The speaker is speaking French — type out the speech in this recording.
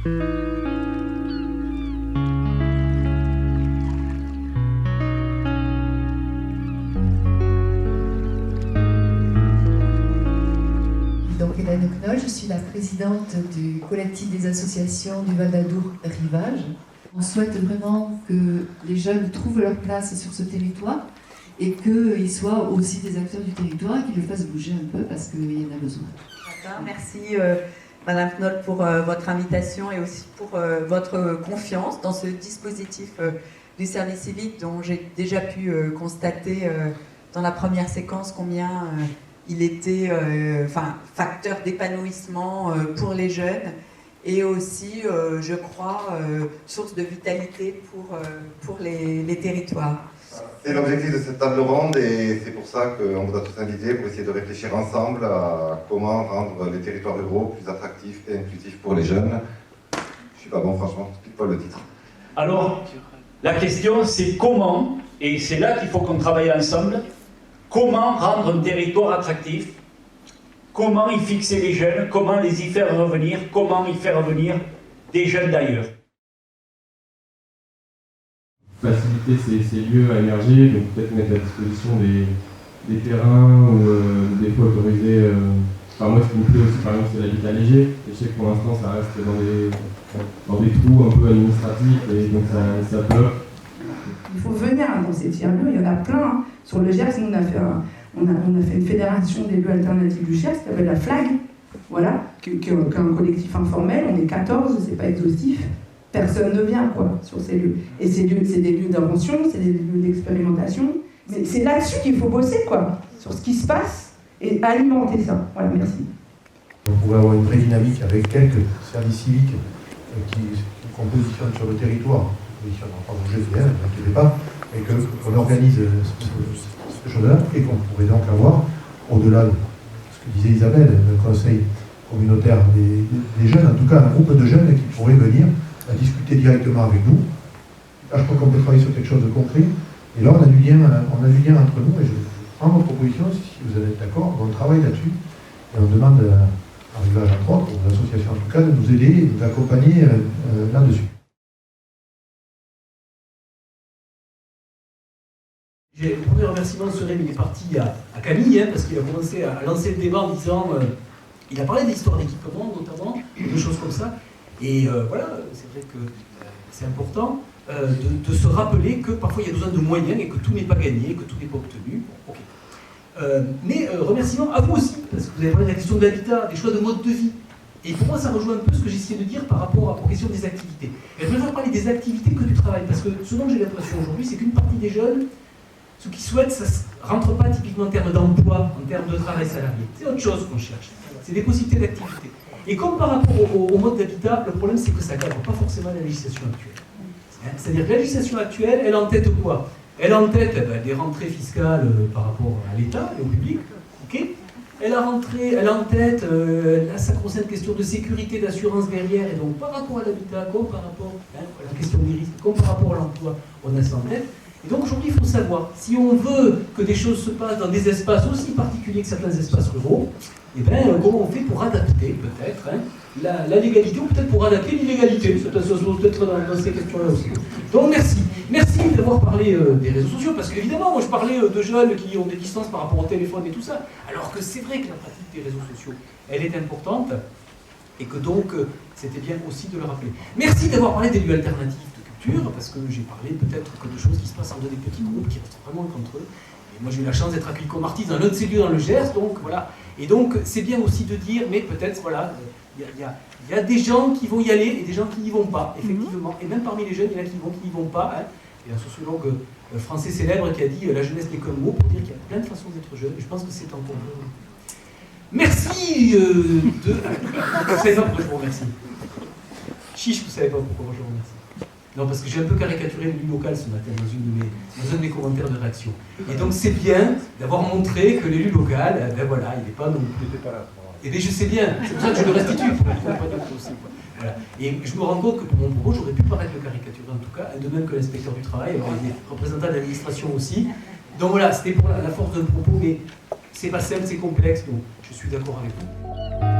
Donc Hélène Knoll, je suis la présidente du collectif des associations du Val d'Adour Rivage. On souhaite vraiment que les jeunes trouvent leur place sur ce territoire et qu'ils soient aussi des acteurs du territoire et qu'ils le fassent bouger un peu parce qu'il y en a besoin. Merci Madame Knoll pour votre invitation et aussi pour votre confiance dans ce dispositif du service civique dont j'ai déjà pu constater dans la première séquence combien il était facteur d'épanouissement pour les jeunes et aussi, je crois, source de vitalité pour les territoires. C'est l'objectif de cette table ronde et c'est pour ça qu'on vous a tous invités pour essayer de réfléchir ensemble à comment rendre les territoires ruraux plus attractifs et inclusifs pour les jeunes. Je suis pas bon, franchement, je ne pas le titre. Alors, la question c'est comment, et c'est là qu'il faut qu'on travaille ensemble, comment rendre un territoire attractif, comment y fixer les jeunes, comment les y faire revenir, comment y faire venir des jeunes d'ailleurs. Faciliter ces lieux à émerger, donc peut-être mettre à disposition des terrains ou des fois autoriser. Moi, ce qui me plaît aussi, par exemple, c'est l'habitat léger. Je sais que pour l'instant, ça reste dans des trous un peu administratifs et donc ça bloque. Il faut venir dans ces tiers-lieux, il y en a plein. Sur le Gers, nous, on a fait une fédération des lieux alternatifs du Gers qui s'appelle la FLAG, voilà, qui est un collectif informel, on est 14, c'est pas exhaustif. Personne ne vient sur ces lieux. Et ces lieux, c'est des lieux d'invention, c'est des lieux d'expérimentation. Mais c'est là-dessus qu'il faut bosser, sur ce qui se passe et alimenter ça. Voilà, merci. On pourrait avoir une vraie dynamique avec quelques services civiques qu'on positionne sur le territoire. On positionnera pas bouger rien, ne vous inquiétez pas, et qu'on organise ce chose-là et qu'on pourrait donc avoir, au-delà de ce que disait Isabelle, le conseil communautaire des jeunes, en tout cas un groupe de jeunes qui pourraient venir à discuter directement avec nous. Là, je crois qu'on peut travailler sur quelque chose de concret. Et là, on a du lien entre nous. Et je prends votre proposition, si vous êtes d'accord, on travaille là-dessus. Et on demande à Rivage, entre autres, aux associations en tout cas, de nous aider et de nous accompagner là-dessus. Le premier remerciement serait, il est parti à Camille, parce qu'il a commencé à lancer le débat en disant, il a parlé de l'histoire d'équipement notamment, de choses comme ça. Et voilà, c'est vrai que c'est important de se rappeler que parfois il y a besoin de moyens et que tout n'est pas gagné, que tout n'est pas obtenu. Bon, okay. Mais remerciement à vous aussi, parce que vous avez parlé de la question de l'habitat, des choix de mode de vie. Et pour moi, ça rejoint un peu ce que j'essayais de dire par rapport aux questions des activités. Et je préfère parler des activités que du travail, parce que ce dont j'ai l'impression aujourd'hui, c'est qu'une partie des jeunes, ceux qui souhaitent, ça ne rentre pas typiquement en termes d'emploi, en termes de travail salarié. C'est autre chose qu'on cherche. C'est des possibilités d'activité. Et comme par rapport au mode d'habitat, le problème c'est que ça ne cadre pas forcément la législation actuelle. C'est-à-dire que la législation actuelle, elle en tête quoi? Elle en tête des rentrées fiscales par rapport à l'État et au public. Okay, elle en tête la sacro-sainte question de sécurité, d'assurance derrière, et donc par rapport à l'habitat, comme par rapport à la question des risques, comme par rapport à l'emploi, on a ça en tête. Et donc aujourd'hui, il faut savoir, si on veut que des choses se passent dans des espaces aussi particuliers que certains espaces ruraux, eh bien, comment on fait pour adapter, peut-être, la légalité, ou peut-être pour adapter l'illégalité, peut-être dans ces questions-là aussi. Donc merci. Merci d'avoir parlé des réseaux sociaux, parce qu'évidemment, moi je parlais de jeunes qui ont des distances par rapport au téléphone et tout ça, alors que c'est vrai que la pratique des réseaux sociaux, elle est importante, et que donc, c'était bien aussi de le rappeler. Merci d'avoir parlé des lieux alternatifs de culture, parce que j'ai parlé peut-être que de choses qui se passent entre des petits groupes qui restent vraiment contre eux. Et moi j'ai eu la chance d'être accueilli comme artiste dans l'un de ces lieux dans le Gers, donc voilà. Et donc c'est bien aussi de dire, mais peut-être, voilà, il y a des gens qui vont y aller et des gens qui n'y vont pas, effectivement. Et même parmi les jeunes, il y en a qui n'y vont pas. Il y a un sociologue français célèbre qui a dit la jeunesse n'est qu'un mot, pour dire qu'il y a plein de façons d'être jeune. Et je pense que c'est encore bon. Merci de... Vous savez pas pourquoi je vous remercie. Chiche, vous savez pas pourquoi je vous remercie. Non, parce que j'ai un peu caricaturé l'élu local ce matin dans un de mes commentaires de réaction. Et donc c'est bien d'avoir montré que l'élu local, ben voilà, il n'est pas non plus... Et bien je sais bien, c'est pour ça que je le restitue. Voilà. Et je me rends compte que pour mon propos, j'aurais pu paraître le caricaturer en tout cas, de même que l'inspecteur du travail, des représentants de l'administration aussi. Donc voilà, c'était pour la force d'un propos, mais c'est pas simple, c'est complexe, donc je suis d'accord avec vous.